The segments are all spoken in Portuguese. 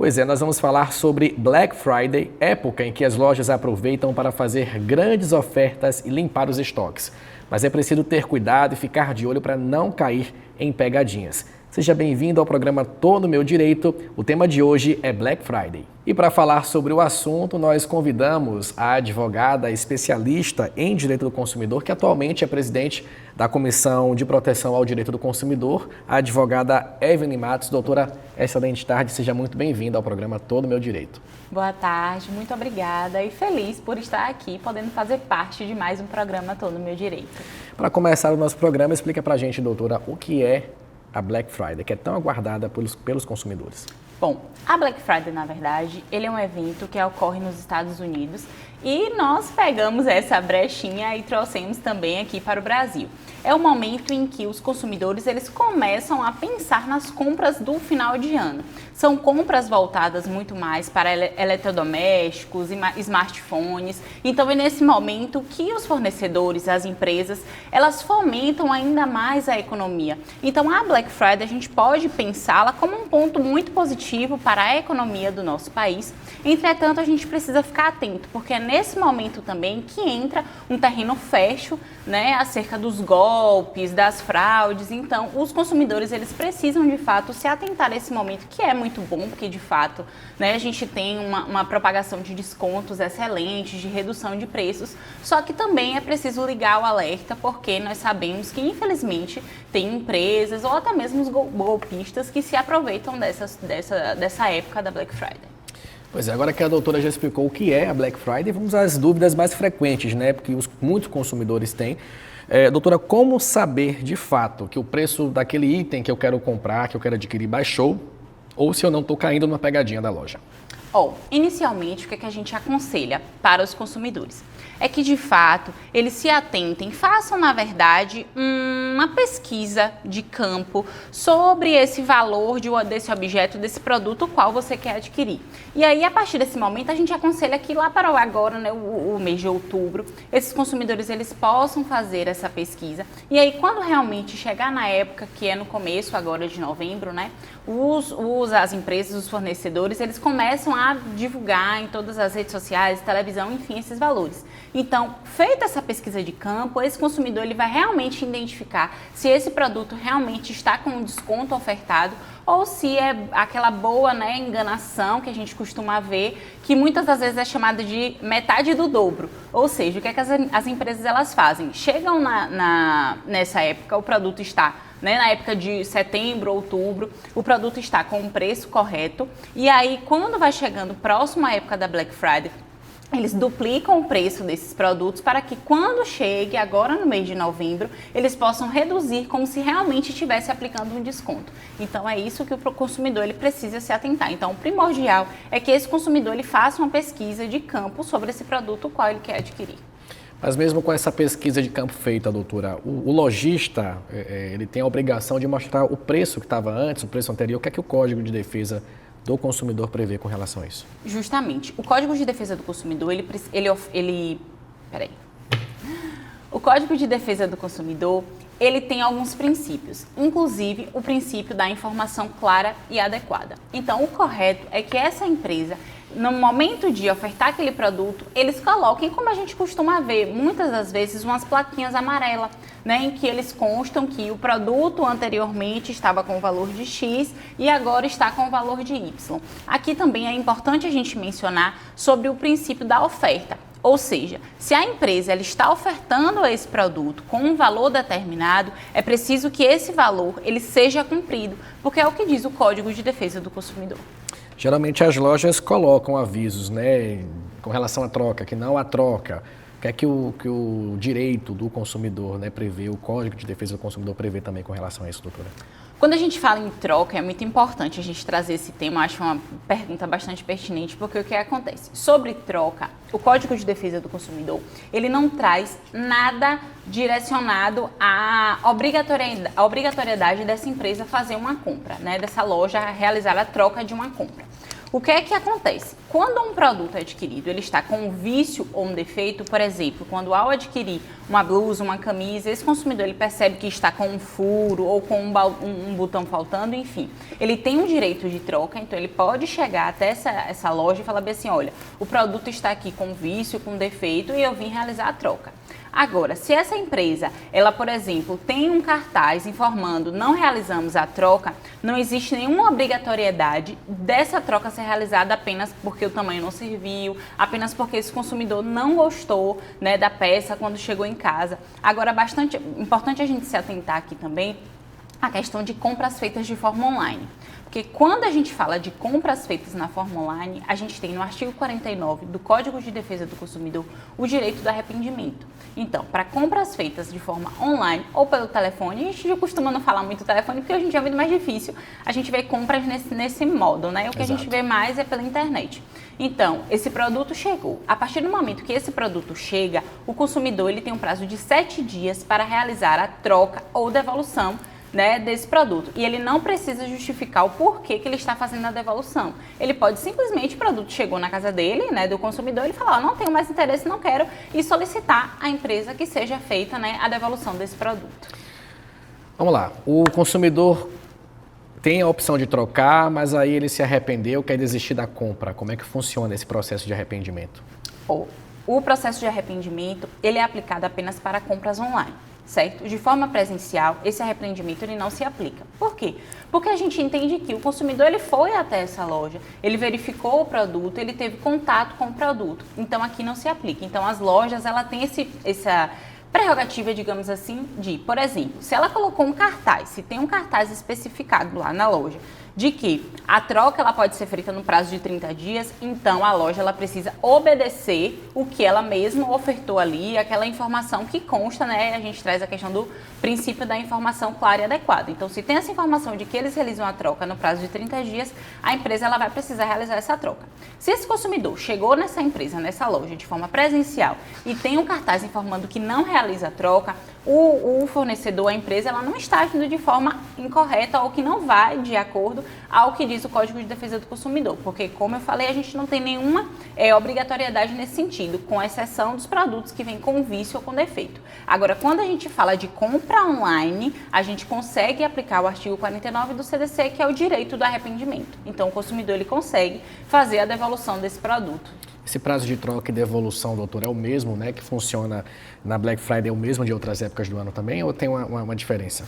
Pois é, nós vamos falar sobre Black Friday, época em que as lojas aproveitam para fazer grandes ofertas e limpar os estoques. Mas é preciso ter cuidado e ficar de olho para não cair em pegadinhas. Seja bem-vindo ao programa Tô no Meu Direito. O tema de hoje é Black Friday. E para falar sobre o assunto, nós convidamos a advogada especialista em direito do consumidor, que atualmente é presidente da Comissão de Proteção ao Direito do Consumidor, a advogada Evelyn Matos. Doutora, excelente tarde, seja muito bem-vinda ao programa Tô no Meu Direito. Boa tarde, muito obrigada e feliz por estar aqui, podendo fazer parte de mais um programa Tô no Meu Direito. Para começar o nosso programa, explica para a gente, doutora, o que é a Black Friday, que é tão aguardada pelos consumidores. Bom, a Black Friday, na verdade, ele é um evento que ocorre nos Estados Unidos e nós pegamos essa brechinha e trouxemos também aqui para o Brasil. É o momento em que os consumidores eles começam a pensar nas compras do final de ano. São compras voltadas muito mais para eletrodomésticos, smartphones. Então é nesse momento que os fornecedores, as empresas, elas fomentam ainda mais a economia. Então a Black Friday a gente pode pensá-la como um ponto muito positivo para a economia do nosso país. Entretanto, a gente precisa ficar atento, porque é nesse momento também que entra um terreno fértil, né, acerca dos golpes, das fraudes. Então, os consumidores eles precisam de fato se atentar a esse momento, que é muito bom, porque de fato, né, a gente tem uma propagação de descontos excelentes, de redução de preços, só que também é preciso ligar o alerta, porque nós sabemos que infelizmente tem empresas ou até mesmo os golpistas que se aproveitam dessa época da Black Friday. Pois é, agora que a doutora já explicou o que é a Black Friday, vamos às dúvidas mais frequentes, né? Porque muitos consumidores têm. Doutora, como saber de fato que o preço daquele item que eu quero comprar, que eu quero adquirir, baixou, ou se eu não estou caindo numa pegadinha da loja? Inicialmente, o que a gente aconselha para os consumidores? É que, de fato, eles se atentem, façam, na verdade, uma pesquisa de campo sobre esse valor desse objeto, desse produto, o qual você quer adquirir. E aí, a partir desse momento, a gente aconselha que lá para agora, né, o mês de outubro, esses consumidores eles possam fazer essa pesquisa. E aí, quando realmente chegar na época, que é no começo agora de novembro, né, as empresas, os fornecedores, eles começam a divulgar em todas as redes sociais, televisão, enfim, esses valores. Então, feita essa pesquisa de campo, esse consumidor ele vai realmente identificar se esse produto realmente está com um desconto ofertado ou se é aquela boa, né, enganação que a gente costuma ver, que muitas das vezes é chamada de metade do dobro. Ou seja, o que é que as empresas elas fazem? Chegam nessa época, o produto está, né, na época de setembro, outubro, o produto está com o preço correto e aí quando vai chegando próximo à época da Black Friday, eles duplicam o preço desses produtos para que quando chegue, agora no mês de novembro, eles possam reduzir como se realmente estivesse aplicando um desconto. Então é isso que o consumidor ele precisa se atentar. Então o primordial é que esse consumidor ele faça uma pesquisa de campo sobre esse produto, o qual ele quer adquirir. Mas mesmo com essa pesquisa de campo feita, doutora, o lojista ele tem a obrigação de mostrar o preço que estava antes, o preço anterior. O que é que o Código de Defesa do Consumidor prevê com relação a isso? Justamente. O Código de Defesa do Consumidor, O Código de Defesa do Consumidor, ele tem alguns princípios, inclusive o princípio da informação clara e adequada. Então, o correto é que essa empresa, no momento de ofertar aquele produto, eles coloquem, como a gente costuma ver, muitas das vezes, umas plaquinhas amarelas, né, em que eles constam que o produto anteriormente estava com o valor de X e agora está com o valor de Y. Aqui também é importante a gente mencionar sobre o princípio da oferta. Ou seja, se a empresa ela está ofertando esse produto com um valor determinado, é preciso que esse valor ele seja cumprido, porque é o que diz o Código de Defesa do Consumidor. Geralmente as lojas colocam avisos, né, com relação à troca, que não há troca. O que é que o direito do consumidor, né, prevê, o Código de Defesa do Consumidor prevê também com relação a isso, doutora? Quando a gente fala em troca, é muito importante a gente trazer esse tema, eu acho uma pergunta bastante pertinente, porque o que acontece? Sobre troca, o Código de Defesa do Consumidor, ele não traz nada direcionado à obrigatoriedade dessa empresa fazer uma compra, né, dessa loja realizar a troca de uma compra. O que é que acontece? Quando um produto é adquirido, ele está com um vício ou um defeito, por exemplo, quando ao adquirir uma blusa, uma camisa, esse consumidor ele percebe que está com um furo ou com um botão faltando, enfim, ele tem um direito de troca, então ele pode chegar até essa loja e falar bem assim, olha, o produto está aqui com vício, com defeito e eu vim realizar a troca. Agora, se essa empresa, ela, por exemplo, tem um cartaz informando não realizamos a troca, não existe nenhuma obrigatoriedade dessa troca ser realizada apenas porque o tamanho não serviu, apenas porque esse consumidor não gostou, né, da peça quando chegou em casa. Agora, é bastante importante a gente se atentar aqui também à questão de compras feitas de forma online. Porque quando a gente fala de compras feitas na forma online, a gente tem no artigo 49 do Código de Defesa do Consumidor o direito do arrependimento. Então, para compras feitas de forma online ou pelo telefone, a gente já costuma não falar muito do telefone, porque hoje em dia é muito mais difícil a gente ver compras nesse modo, né? O que Exato. A gente vê mais é pela internet. Então, esse produto chegou. A partir do momento que esse produto chega, o consumidor ele tem um prazo de 7 dias para realizar a troca ou devolução, né, desse produto. E ele não precisa justificar o porquê que ele está fazendo a devolução. Ele pode simplesmente, o produto chegou na casa dele, né, do consumidor, ele falar, não tenho mais interesse, não quero, e solicitar à empresa que seja feita, né, a devolução desse produto. Vamos lá, o consumidor tem a opção de trocar, mas aí ele se arrependeu, quer desistir da compra. Como é que funciona esse processo de arrependimento? O processo de arrependimento, ele é aplicado apenas para compras online. Certo? De forma presencial, esse arrependimento ele não se aplica. Por quê? Porque a gente entende que o consumidor ele foi até essa loja, ele verificou o produto, ele teve contato com o produto. Então, aqui não se aplica. Então, as lojas, ela tem essa prerrogativa, digamos assim, de, por exemplo, se ela colocou um cartaz, se tem um cartaz especificado lá na loja, de que a troca ela pode ser feita no prazo de 30 dias, então a loja ela precisa obedecer o que ela mesma ofertou ali, aquela informação que consta, né? A gente traz a questão do princípio da informação clara e adequada. Então, se tem essa informação de que eles realizam a troca no prazo de 30 dias, a empresa ela vai precisar realizar essa troca. Se esse consumidor chegou nessa empresa, nessa loja, de forma presencial e tem um cartaz informando que não realiza a troca, o fornecedor, a empresa, ela não está agindo de forma incorreta ou que não vai de acordo ao que diz o Código de Defesa do Consumidor, porque, como eu falei, a gente não tem nenhuma obrigatoriedade nesse sentido, com exceção dos produtos que vêm com vício ou com defeito. Agora, quando a gente fala de compra online, a gente consegue aplicar o artigo 49 do CDC, que é o direito do arrependimento. Então, o consumidor ele consegue fazer a devolução desse produto. Esse prazo de troca e devolução, doutor, é o mesmo, né, que funciona na Black Friday, é o mesmo de outras épocas do ano também, ou tem uma diferença?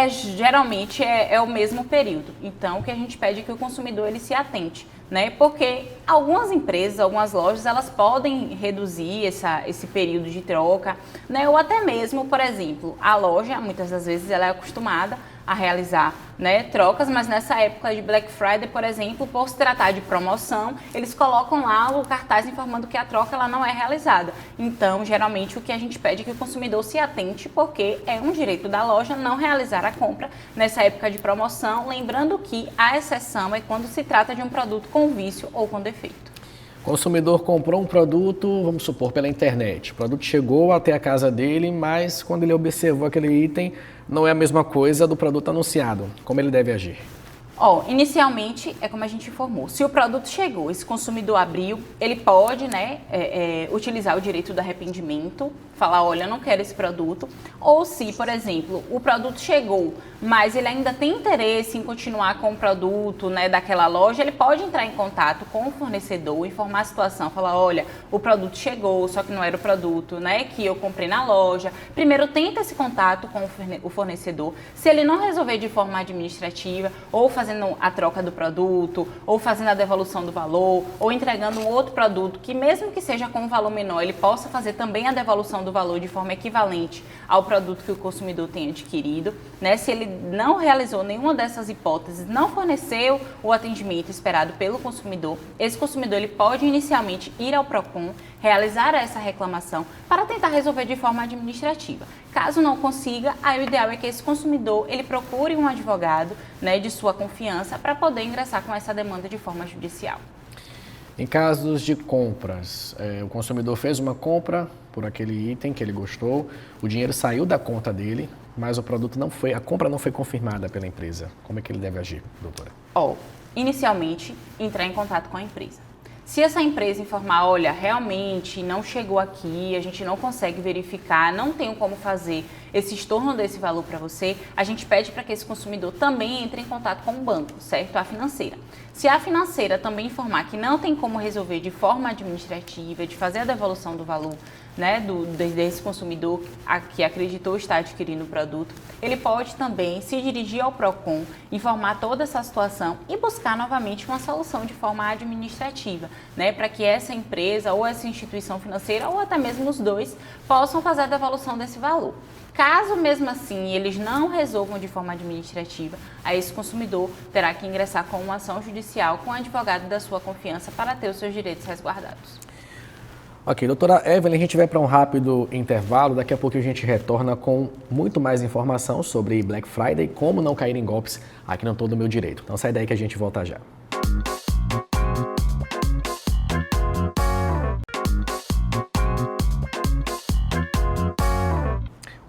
Geralmente é o mesmo período. Então, o que a gente pede é que o consumidor ele se atente, né? Porque algumas empresas, algumas lojas, elas podem reduzir esse período de troca, né? Ou até mesmo, por exemplo, a loja, muitas das vezes, ela é acostumada a realizar, né, trocas, mas nessa época de Black Friday, por exemplo, por se tratar de promoção, eles colocam lá o cartaz informando que a troca ela não é realizada. Então, geralmente, o que a gente pede é que o consumidor se atente, porque é um direito da loja não realizar a compra nessa época de promoção, lembrando que a exceção é quando se trata de um produto com vício ou com defeito. O consumidor comprou um produto, vamos supor, pela internet. O produto chegou até a casa dele, mas quando ele observou aquele item, não é a mesma coisa do produto anunciado. Como ele deve agir? Inicialmente, é como a gente informou, se o produto chegou, esse consumidor abriu, ele pode, né, utilizar o direito do arrependimento, falar, olha, eu não quero esse produto. Ou se, por exemplo, o produto chegou, mas ele ainda tem interesse em continuar com o produto, né, daquela loja, ele pode entrar em contato com o fornecedor, informar a situação, falar, olha, o produto chegou, só que não era o produto, né, que eu comprei na loja. Primeiro, tenta esse contato com o fornecedor. Se ele não resolver de forma administrativa, ou fazendo a troca do produto, ou fazendo a devolução do valor, ou entregando um outro produto que, mesmo que seja com um valor menor, ele possa fazer também a devolução do valor de forma equivalente ao produto que o consumidor tem adquirido, né? Se ele não realizou nenhuma dessas hipóteses, não forneceu o atendimento esperado pelo consumidor, esse consumidor ele pode inicialmente ir ao PROCON, realizar essa reclamação para tentar resolver de forma administrativa. Caso não consiga, aí o ideal é que esse consumidor ele procure um advogado, né, de sua confiança para poder ingressar com essa demanda de forma judicial. Em casos de compras, o consumidor fez uma compra por aquele item que ele gostou, o dinheiro saiu da conta dele, mas o produto a compra não foi confirmada pela empresa. Como é que ele deve agir, doutora? Inicialmente, entrar em contato com a empresa. Se essa empresa informar, olha, realmente não chegou aqui, a gente não consegue verificar, não tem como fazer esse estorno desse valor para você, a gente pede para que esse consumidor também entre em contato com o banco, certo? A financeira. Se a financeira também informar que não tem como resolver de forma administrativa, de fazer a devolução do valor, né, desse consumidor que acreditou estar adquirindo o produto, ele pode também se dirigir ao PROCON, informar toda essa situação e buscar novamente uma solução de forma administrativa, né, para que essa empresa ou essa instituição financeira ou até mesmo os dois possam fazer a devolução desse valor. Caso mesmo assim eles não resolvam de forma administrativa, aí esse consumidor terá que ingressar com uma ação judicial com o advogado da sua confiança para ter os seus direitos resguardados. Ok, doutora Evelyn, a gente vai para um rápido intervalo, daqui a pouco a gente retorna com muito mais informação sobre Black Friday e como não cair em golpes aqui no Todo Meu Direito. Então sai daí que a gente volta já.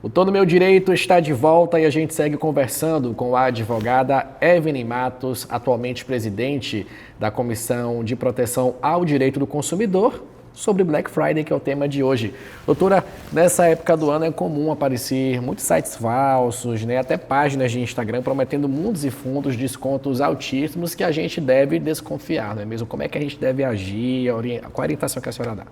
O Todo Meu Direito está de volta e a gente segue conversando com a advogada Evelyn Matos, atualmente presidente da Comissão de Proteção ao Direito do Consumidor, sobre Black Friday, que é o tema de hoje. Doutora, nessa época do ano é comum aparecer muitos sites falsos, né, até páginas de Instagram prometendo mundos e fundos, descontos altíssimos que a gente deve desconfiar, não é mesmo? Como é que a gente deve agir? Qual a orientação que a senhora dá?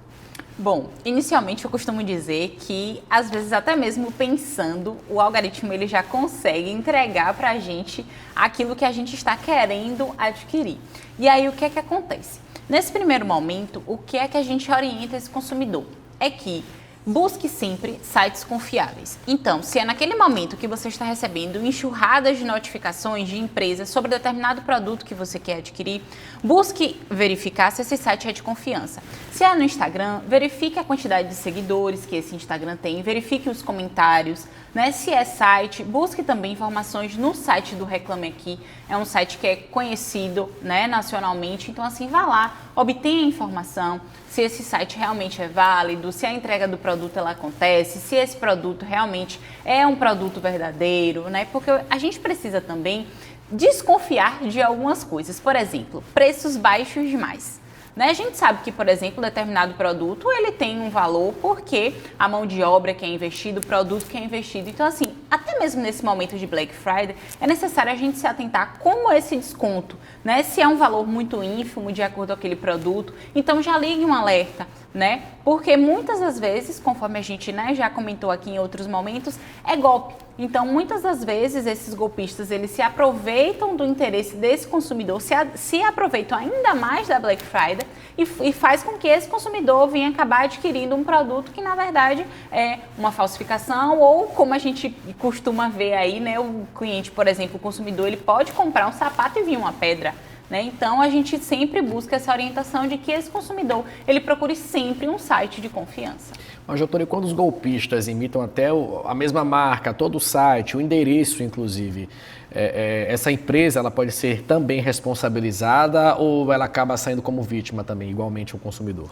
Bom, inicialmente eu costumo dizer que, às vezes, até mesmo pensando, o algoritmo ele já consegue entregar para a gente aquilo que a gente está querendo adquirir. E aí, o que é que acontece? Nesse primeiro momento, o que é que a gente orienta esse consumidor? É que busque sempre sites confiáveis. Então, se é naquele momento que você está recebendo enxurradas de notificações de empresas sobre determinado produto que você quer adquirir, busque verificar se esse site é de confiança. Se é no Instagram, verifique a quantidade de seguidores que esse Instagram tem, verifique os comentários, né? Se é site, busque também informações no site do Reclame Aqui. É um site que é conhecido, né, nacionalmente, então assim, vá lá, obtenha a informação, se esse site realmente é válido, se a entrega do produto ela acontece, se esse produto realmente é um produto verdadeiro, né? Porque a gente precisa também desconfiar de algumas coisas. Por exemplo, preços baixos demais. Né? A gente sabe que, por exemplo, determinado produto ele tem um valor porque a mão de obra que é investido, o produto que é investido. Então, assim, até mesmo nesse momento de Black Friday, é necessário a gente se atentar como esse desconto, né? Se é um valor muito ínfimo de acordo com aquele produto, então já ligue um alerta, né? Porque muitas das vezes, conforme a gente, né, já comentou aqui em outros momentos, é golpe. Então, muitas das vezes, esses golpistas, eles se aproveitam do interesse desse consumidor, se aproveitam ainda mais da Black Friday e faz com que esse consumidor venha acabar adquirindo um produto que, na verdade, é uma falsificação ou, como a gente costuma ver aí, né, o cliente, por exemplo, o consumidor, ele pode comprar um sapato e vir uma pedra. Então, a gente sempre busca essa orientação de que esse consumidor, ele procure sempre um site de confiança. Mas, doutor, e quando os golpistas imitam até a mesma marca, todo o site, o endereço, inclusive, essa empresa ela pode ser também responsabilizada ou ela acaba saindo como vítima também, igualmente o consumidor?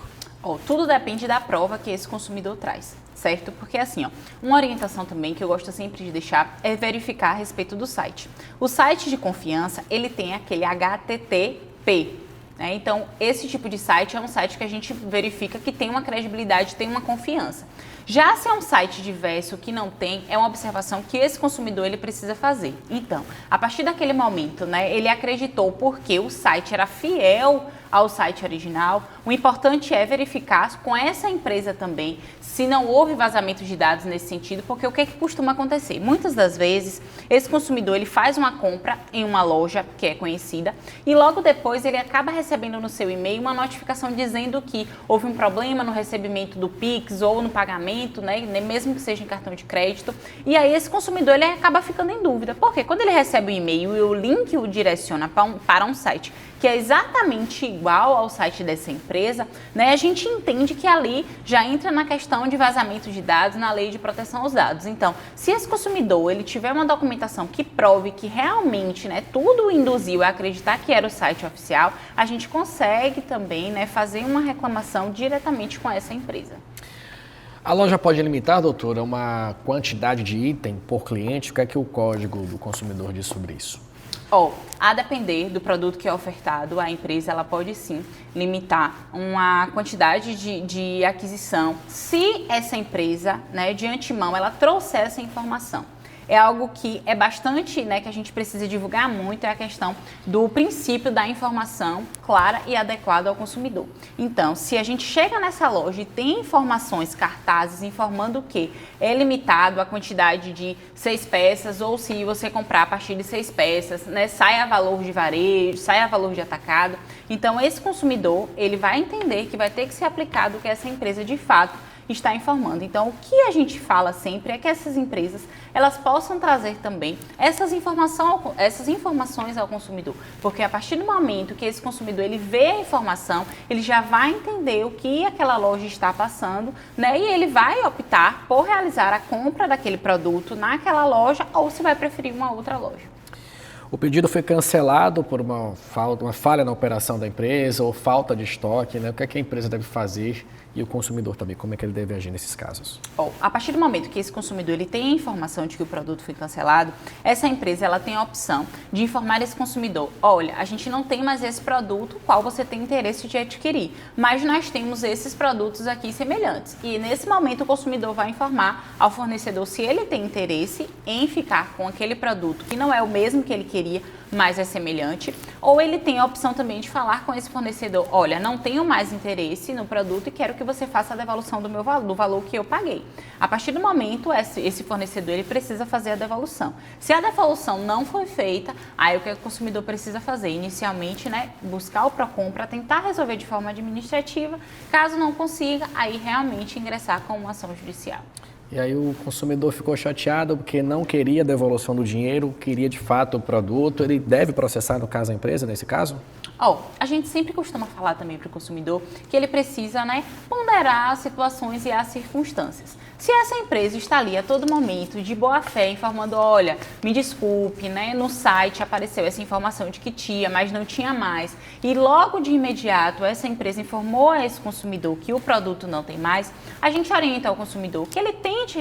Tudo depende da prova que esse consumidor traz, certo? Porque assim, uma orientação também que eu gosto sempre de deixar é verificar a respeito do site. O site de confiança, ele tem aquele HTTP, né? Então, esse tipo de site é um site que a gente verifica que tem uma credibilidade, tem uma confiança. Já se é um site diverso que não tem, é uma observação que esse consumidor ele precisa fazer. Então, a partir daquele momento, né, ele acreditou porque o site era fiel ao site original. O importante é verificar com essa empresa também se não houve vazamento de dados nesse sentido, porque o que costuma acontecer? Muitas das vezes, esse consumidor ele faz uma compra em uma loja que é conhecida e logo depois ele acaba recebendo no seu e-mail uma notificação dizendo que houve um problema no recebimento do Pix ou no pagamento, né, mesmo que seja em cartão de crédito. E aí esse consumidor ele acaba ficando em dúvida, porque quando ele recebe o e-mail e o link o direciona para um site que é exatamente igual ao site dessa empresa, né, a gente entende que ali já entra na questão de vazamento de dados na lei de proteção aos dados. Então, se esse consumidor ele tiver uma documentação que prove que realmente, né, tudo o induziu a acreditar que era o site oficial, a gente consegue também, né, fazer uma reclamação diretamente com essa empresa. A loja pode limitar, doutora, uma quantidade de item por cliente? O que é que o Código do Consumidor diz sobre isso? A depender do produto que é ofertado, a empresa ela pode sim limitar uma quantidade de aquisição, se essa empresa, né, de antemão, ela trouxer essa informação. É algo que é bastante, né, que a gente precisa divulgar muito, é a questão do princípio da informação clara e adequada ao consumidor. Então, se a gente chega nessa loja e tem informações, cartazes, informando que é limitado a quantidade de 6 peças, ou se você comprar a partir de 6 peças, né, sai a valor de varejo, sai a valor de atacado. Então, esse consumidor, ele vai entender que vai ter que ser aplicado o que essa empresa de fato está informando. Então, o que a gente fala sempre é que essas empresas, elas possam trazer também essas informações ao consumidor, porque a partir do momento que esse consumidor ele vê a informação, ele já vai entender o que aquela loja está passando, né? E ele vai optar por realizar a compra daquele produto naquela loja ou se vai preferir uma outra loja. O pedido foi cancelado por uma falha na operação da empresa ou falta de estoque, né? O que é que a empresa deve fazer e o consumidor também, como é que ele deve agir nesses casos? A partir do momento que esse consumidor ele tem a informação de que o produto foi cancelado, essa empresa ela tem a opção de informar esse consumidor: olha, a gente não tem mais esse produto, qual você tem interesse de adquirir, mas nós temos esses produtos aqui semelhantes. E nesse momento o consumidor vai informar ao fornecedor se ele tem interesse em ficar com aquele produto que não é o mesmo que ele queria, mas é semelhante, ou ele tem a opção também de falar com esse fornecedor: olha, não tenho mais interesse no produto e quero que você faça a devolução do valor que eu paguei. A partir do momento, esse fornecedor ele precisa fazer a devolução. Se a devolução não foi feita, aí o que o consumidor precisa fazer? Inicialmente, né, buscar o PROCON para tentar resolver de forma administrativa. Caso não consiga, aí realmente ingressar com uma ação judicial. E aí o consumidor ficou chateado porque não queria a devolução do dinheiro, queria de fato o produto. Ele deve processar, no caso, a empresa, nesse caso? A gente sempre costuma falar também para o consumidor que ele precisa, né, ponderar as situações e as circunstâncias. Se essa empresa está ali a todo momento, de boa fé, informando: olha, me desculpe, né, no site apareceu essa informação de que tinha, mas não tinha mais, e logo de imediato essa empresa informou a esse consumidor que o produto não tem mais, a gente orienta ao consumidor que ele tente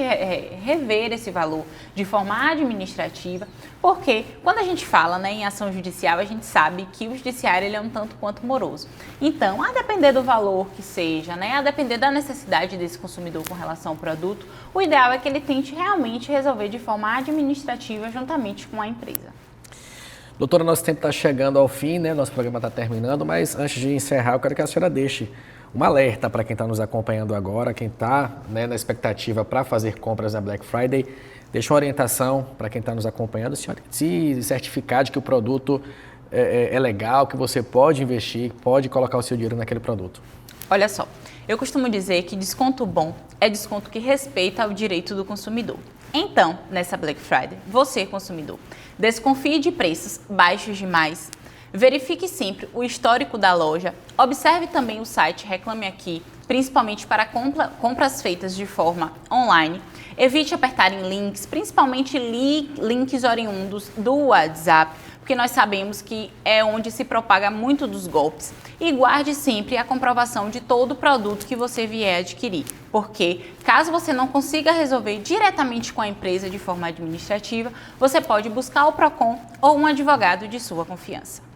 rever esse valor de forma administrativa, porque quando a gente fala, né, em ação judicial, a gente sabe que o judiciário ele é um tanto quanto moroso. Então, a depender do valor que seja, né, a depender da necessidade desse consumidor com relação ao produto, o ideal é que ele tente realmente resolver de forma administrativa juntamente com a empresa. Doutora, nosso tempo está chegando ao fim, né? Nosso programa está terminando, mas antes de encerrar, eu quero que a senhora deixe um alerta para quem está nos acompanhando agora, quem está, né, na expectativa para fazer compras na Black Friday. Deixa uma orientação para quem está nos acompanhando, se certificar de que o produto é legal, que você pode investir, pode colocar o seu dinheiro naquele produto. Olha só, eu costumo dizer que desconto bom é desconto que respeita o direito do consumidor. Então, nessa Black Friday, você, consumidor, desconfie de preços baixos demais, verifique sempre o histórico da loja, observe também o site Reclame Aqui, principalmente para compras feitas de forma online. Evite apertar em links, principalmente links oriundos do WhatsApp, porque nós sabemos que é onde se propaga muito dos golpes. E guarde sempre a comprovação de todo o produto que você vier adquirir, porque caso você não consiga resolver diretamente com a empresa de forma administrativa, você pode buscar o PROCON ou um advogado de sua confiança.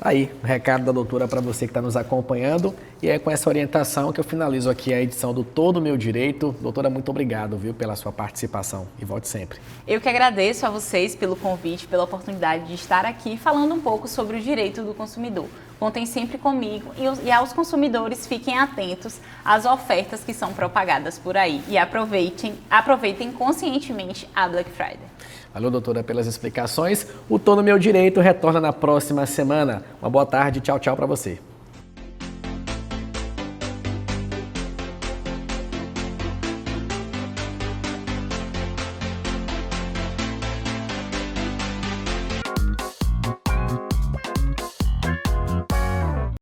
Aí, o recado da doutora para você que está nos acompanhando, e é com essa orientação que eu finalizo aqui a edição do Todo Meu Direito. Doutora, muito obrigado, viu, pela sua participação e volte sempre. Eu que agradeço a vocês pelo convite, pela oportunidade de estar aqui falando um pouco sobre o direito do consumidor. Contem sempre comigo e aos consumidores fiquem atentos às ofertas que são propagadas por aí e aproveitem conscientemente a Black Friday. Valeu, doutora, pelas explicações. O Todo Meu Direito retorna na próxima semana. Uma boa tarde, tchau, tchau para você.